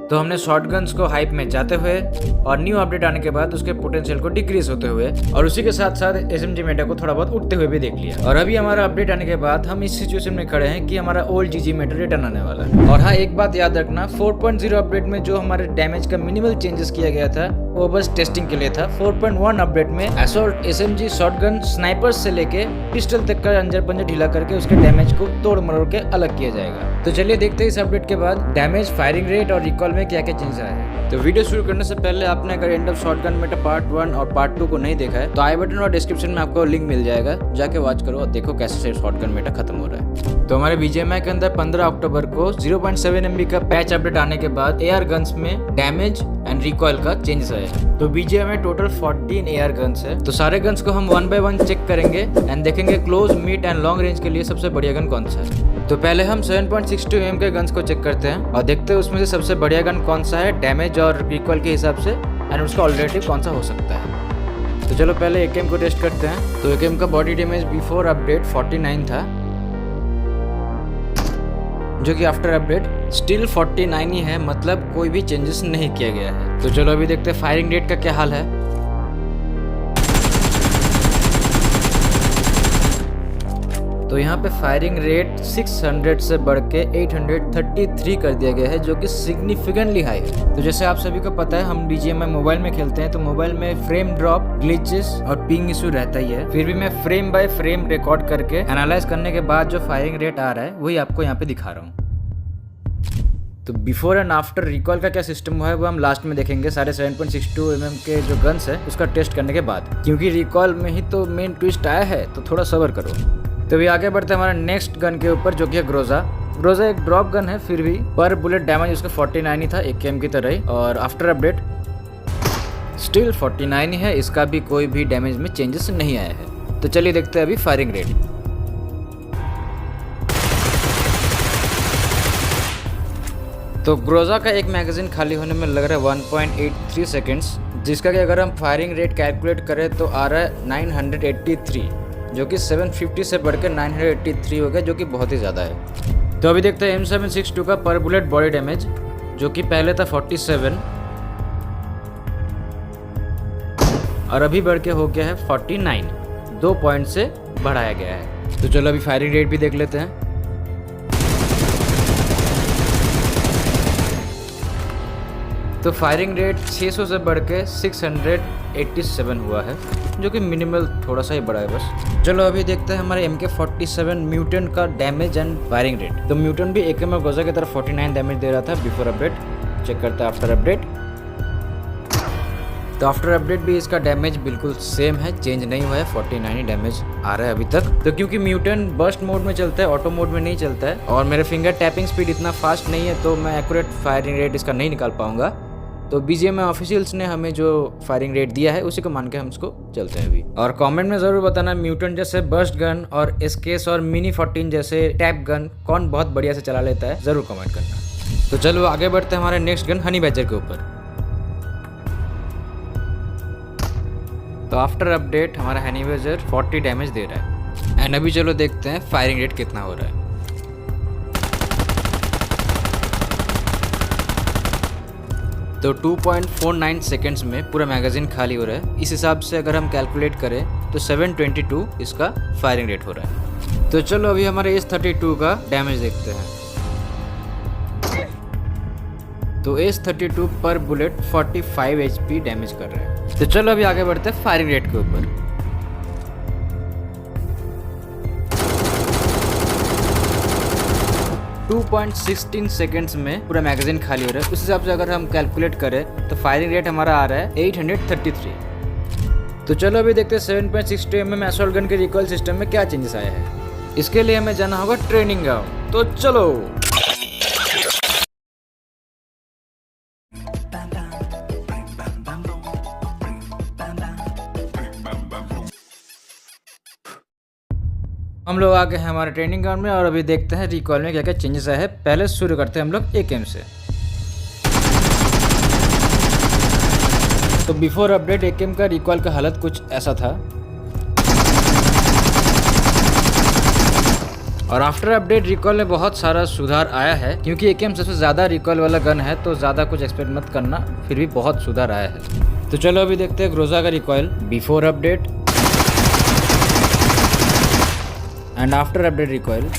तो हमने शॉटगन्स को हाइप में जाते हुए और न्यू अपडेट आने के बाद उसके पोटेंशियल को डिक्रीज होते हुए और उसी के साथ साथ SMG मेटा को थोड़ा बहुत उठते हुए भी देख लिया। और अभी हमारा अपडेट आने के बाद हम इस सिचुएशन में खड़े हैं कि हमारा ओल्ड GG मेटा रिटर्न आने वाला है। और हाँ, एक बात याद रखना, 4.0 अपडेट में जो हमारे डैमेज का मिनिमल चेंजेस किया गया था वो बस टेस्टिंग के लिए था। 4.1 अपडेट में असॉल्ट, SMG, शॉटगन, स्नाइपर्स से लेके पिस्टल तक का अंजर पंजर ढीला करके उसके डैमेज को तोड़ मरोड़ के अलग किया जाएगा। तो चलिए देखते हैं इस अपडेट के बाद डैमेज, फायरिंग रेट और रिकॉल में क्या क्या चेंज आया है। तो वीडियो शुरू करने से पहले आपने अगर end of shotgun Meta part 1 और पार्ट 2 को नहीं देखा है तो आई बटन और डिस्क्रिप्शन में आपको लिंक मिल जाएगा, जाके वॉच करो और देखो कैसे शॉटगन मेटा खत्म हो रहा है। तो हमारे BGMI के अंदर 15 अक्टूबर को 0.7 MB का पैच अपडेट आने के बाद AR गन्स में डैमेज एंड रिकॉइल का चेंजेस आया है। तो BGMI में टोटल 14 AR गन्स है। तो सारे गन्स को हम 1 by 1 चेक करेंगे एंड देखेंगे close, mid and long range के लिए सबसे बढ़िया गन कौन सा है। तो पहले हम 7.62 mm के गन्स को चेक करते हैं और देखते हैं उसमें से सबसे बढ़िया गन कौन सा है डैमेज और रिकॉइल के हिसाब से एंड उसका ऑल्टरनेटिव कौन सा हो सकता है। तो चलो पहले AKM को टेस्ट करते हैं। तो AKM का बॉडी डैमेज बिफोर अपडेट 49 था, जो कि आफ्टर अपडेट स्टिल 49 ही है, मतलब कोई भी चेंजेस नहीं किया गया है। तो चलो अभी देखते हैं फायरिंग रेट का क्या हाल है। तो यहाँ पे फायरिंग रेट 600 से बढ़ के 833 कर दिया गया है, जो कि सिग्निफिकेंटली हाई है। तो जैसे आप सभी को पता है, हम BGMI मोबाइल में खेलते हैं तो मोबाइल में फ्रेम ड्रॉप, ग्लिचेस और पिंग इशू रहता ही है। फिर भी मैं फ्रेम बाय फ्रेम रिकॉर्ड करके एनालाइज करने के बाद जो फायरिंग रेट आ रहा है वही आपको यहाँ पे दिखा रहा हूँ। तो बिफोर एंड आफ्टर रिकॉल का क्या सिस्टम हुआ है वो हम लास्ट में देखेंगे, सारे 7.62 mm के जो गन्स है उसका टेस्ट करने के बाद, क्योंकि रिकॉल में ही तो मेन ट्विस्ट आया है, तो थोड़ा सब्र करो। तो अभी आगे बढ़ते हैं हमारा नेक्स्ट गन के ऊपर, जो कि है ग्रोजा। ग्रोजा एक ड्रॉप गन है, फिर भी पर बुलेट डैमेज उसका 49 ही था, AKM की तरह ही, और आफ्टर अपडेट स्टिल 49 ही है, इसका भी कोई भी डैमेज में चेंजेस नहीं आया है। तो चलिए देखते हैं अभी फायरिंग रेट। तो ग्रोजा का एक मैगजीन खाली होने में लग रहा है 1.83 सेकेंड्स, जिसका कि अगर हम फायरिंग रेट कैलकुलेट करें तो आ रहा है 983, जो कि 750 से बढ़ के 983 हो गया, जो कि बहुत ही ज़्यादा है। तो अभी देखते हैं M762 का पर बुलेट बॉडी डैमेज, जो कि पहले था 47 और अभी बढ़ के हो गया है 49, 2 पॉइंट से बढ़ाया गया है। तो चलो अभी फायरिंग रेट भी देख लेते हैं। तो फायरिंग रेट 600 से बढ़ के 687 हुआ है, जो कि मिनिमल थोड़ा सा ही बढ़ा है बस। चलो अभी देखते हैं हमारे MK47 म्यूटेंट का डैमेज एंड फायरिंग रेट। तो म्यूटेंट भी AKM और ग्रोजा की तरफ 49 डैमेज दे रहा था बिफोर अपडेट। चेक करते हैं आफ्टर अपडेट। तो आफ्टर अपडेट भी इसका डैमेज बिल्कुल सेम है, चेंज नहीं हुआ है, 49 ही डैमेज आ रहा है अभी तक। तो क्योंकि म्यूटेंट बर्स्ट मोड में चलता है, ऑटो मोड में नहीं चलता है, और मेरे फिंगर टैपिंग स्पीड इतना फास्ट नहीं है, तो मैं एक्यूरेट फायरिंग रेट इसका नहीं निकाल पाऊंगा। तो BGMI ऑफिशियल्स ने हमें जो फायरिंग रेट दिया है उसी को मान के हम इसको चलते हैं अभी। और कमेंट में ज़रूर बताना म्यूटेंट जैसे बर्स्ट गन और SKS और मिनी 14 जैसे टैप गन कौन बहुत बढ़िया से चला लेता है, ज़रूर कमेंट करना। तो चलो आगे बढ़ते हैं हमारे नेक्स्ट गन हनी बैजर के ऊपर। तो आफ्टर अपडेट हमारा हनी बैजर 40 डैमेज दे रहा है एंड अभी चलो देखते हैं फायरिंग रेट कितना हो रहा है। तो 2.49 सेकेंड्स में पूरा मैगजीन खाली हो रहा है। इस हिसाब से अगर हम कैलकुलेट करें तो 722 इसका फायरिंग रेट हो रहा है। तो चलो अभी हमारे S32 का डैमेज देखते हैं। तो S32 पर बुलेट 45 HP डैमेज कर रहा है। तो चलो अभी आगे बढ़ते हैं फायरिंग रेट के ऊपर। टू 2.16 सेकेंड्स में पूरा मैगजीन खाली हो रहा है। उस हिसाब से अगर हम कैलकुलेट करें तो फायरिंग रेट हमारा आ रहा है 833। तो चलो अभी देखते हैं 7.62 mm असॉल्ट गन के रिकॉइल सिस्टम में क्या चेंजेस आया है। इसके लिए हमें जाना होगा ट्रेनिंग ग्राउंड। तो चलो हम लोग आ गए हैं हमारे ट्रेनिंग ग्राउंड में और अभी देखते हैं रिकॉल में क्या क्या चेंजेस आए हैं। पहले शुरू करते हैं हम लोग AKM से। तो बिफोर अपडेट AKM का रिकॉल का हालत कुछ ऐसा था। और आफ्टर अपडेट रिकॉल में बहुत सारा सुधार आया है, क्योंकि AKM सबसे ज्यादा रिकॉल वाला गन है, तो ज्यादा कुछ एक्सपेक्ट मत करना, फिर भी बहुत सुधार आया है। तो चलो अभी देखते हैं ग्रोजा का recall before update and after update recall.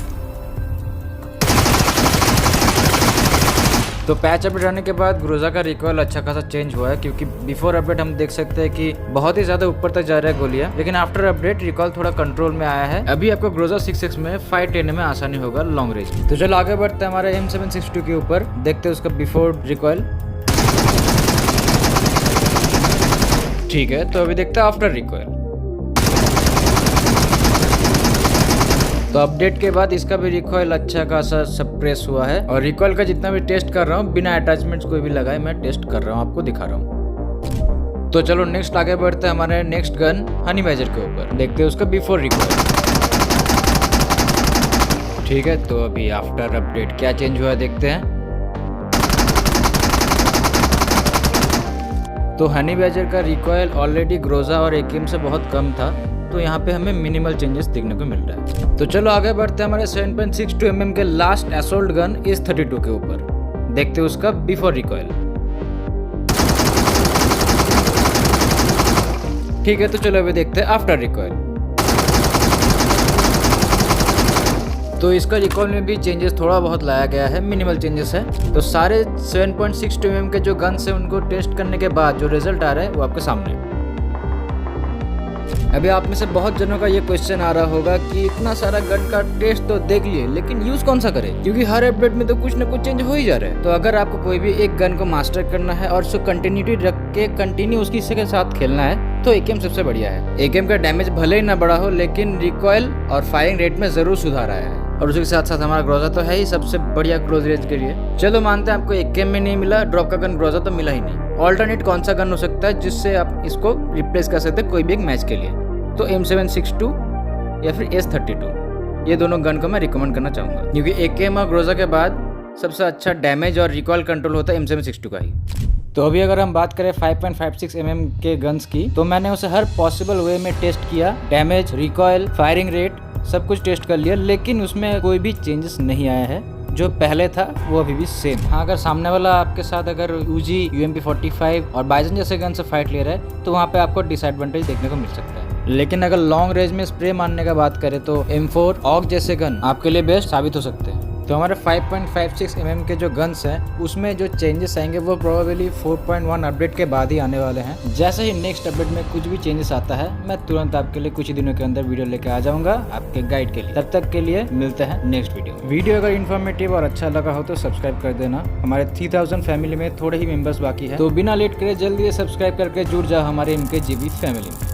तो पैच अपडेट आने के बाद ग्रोजा का रिकॉल अच्छा खासा चेंज हुआ है, क्योंकि बिफोर अपडेट हम देख सकते हैं कि बहुत ही ज्यादा ऊपर तक जा रहा है गोलियां, लेकिन आफ्टर अपडेट रिकॉल थोड़ा कंट्रोल में आया है। अभी आपको ग्रोजा 6X में फाइट लेने में आसानी होगा लॉन्ग रेंज। तो चलो आगे बढ़ते हैं हमारे M762 के ऊपर, देखते हैं उसका बिफोर रिकॉल। ठीक है, तो अभी देखते हैं आफ्टर रिकॉल। तो अपडेट के बाद इसका भी रिकॉइल अच्छा खासा सप्रेस हुआ है, और रिकॉइल का जितना भी टेस्ट कर रहा हूँ बिना अटैचमेंट्स कोई भी लगाए मैं टेस्ट कर रहा हूँ, आपको दिखा रहा हूँ। तो चलो नेक्स्ट आगे बढ़ते हैं हमारे नेक्स्ट गन हनी बैजर के ऊपर, देखते हैं उसका बिफोर रिकॉइल। ठीक है, तो अभी आफ्टर अपडेट क्या चेंज हुआ है देखते हैं। तो हनी बैजर का रिकॉइल ऑलरेडी ग्रोजा और AKM से बहुत कम था, तो यहाँ पे हमें मिनिमल चेंजेस देखने को मिल रहा है। तो चलो आगे बढ़ते हैं हमारे 7.62 mm के लास्ट असोल्ट गन ACE-32 के ऊपर, देखते हैं उसका बिफोर रिकॉइल। ठीक है, तो चलो अभी देखते हैं आफ्टर रिकॉइल। तो इसका रिकॉइल में भी चेंजेस थोड़ा बहुत लाया गया है, मिनिमल चेंजेस है। तो सारे 7.62 mm के जो गन्स है उनको टेस्ट करने के बाद जो रिजल्ट आ रहा है वो आपके सामने है। अभी आप में से बहुत जनों का ये क्वेश्चन आ रहा होगा कि इतना सारा गन का टेस्ट तो देख लिए, लेकिन यूज कौन सा करें, क्योंकि हर अपडेट में तो कुछ ना कुछ चेंज हो ही जा रहा है। तो अगर आपको कोई भी एक गन को मास्टर करना है और उसको कंटिन्यूटी रख के कंटिन्यू उसकी के साथ खेलना है, तो AKM सबसे बढ़िया है। AKM का डैमेज भले ही ना बढ़ा हो, लेकिन रिकॉइल और फायरिंग रेट में जरूर सुधार आया है। और उसी के साथ साथ हमारा ग्रोजा तो है ही सबसे बढ़िया क्लोज रेंज के लिए। चलो मानते हैं आपको AKM में नहीं मिला, ड्रॉप का गन ग्रोजा तो मिला ही नहीं, ऑल्टरनेट कौन सा गन हो सकता है जिससे आप इसको रिप्लेस कर सकते हैं कोई भी एक मैच के लिए। तो M762 या फिर ACE-32, ये दोनों गन को मैं रिकमेंड करना चाहूँगा, क्योंकि AKM और ग्रोजा के बाद सबसे अच्छा डैमेज और रिकॉल कंट्रोल होता है M762 का ही। तो अभी अगर हम बात करें 5.56 mm के गन्स की, तो मैंने उसे हर पॉसिबल वे में टेस्ट किया, डैमेज, रिकॉइल, फायरिंग रेट सब कुछ टेस्ट कर लिया, लेकिन उसमें कोई भी चेंजेस नहीं आया है। जो पहले था वो अभी भी सेम। हाँ, अगर सामने वाला आपके साथ अगर UG, UMP-45 और बाइजन जैसे गन से फाइट ले रहा है, तो वहाँ पे आपको डिसएडवांटेज देखने को मिल सकता है। लेकिन अगर लॉन्ग रेंज में स्प्रे मारने का बात करें तो M4, ऑग जैसे गन आपके लिए बेस्ट साबित हो सकते हैं। तो हमारे 5.56 mm के जो गन्स हैं उसमें जो चेंजेस आएंगे वो प्रोबेबली 4.1 अपडेट के बाद ही आने वाले हैं। जैसे ही नेक्स्ट अपडेट में कुछ भी चेंजेस आता है, मैं तुरंत आपके लिए कुछ ही दिनों के अंदर वीडियो लेके आ जाऊंगा आपके गाइड के लिए। तब तक के लिए मिलते हैं नेक्स्ट वीडियो अगर इन्फॉर्मेटिव और अच्छा लगा हो तो सब्सक्राइब कर देना। हमारे 3000 फैमिली में थोड़े ही मेंबर्स बाकी है, तो बिना लेट करे जल्दी सब्सक्राइब करके जुड़ जाओ हमारे MKGB फैमिली में।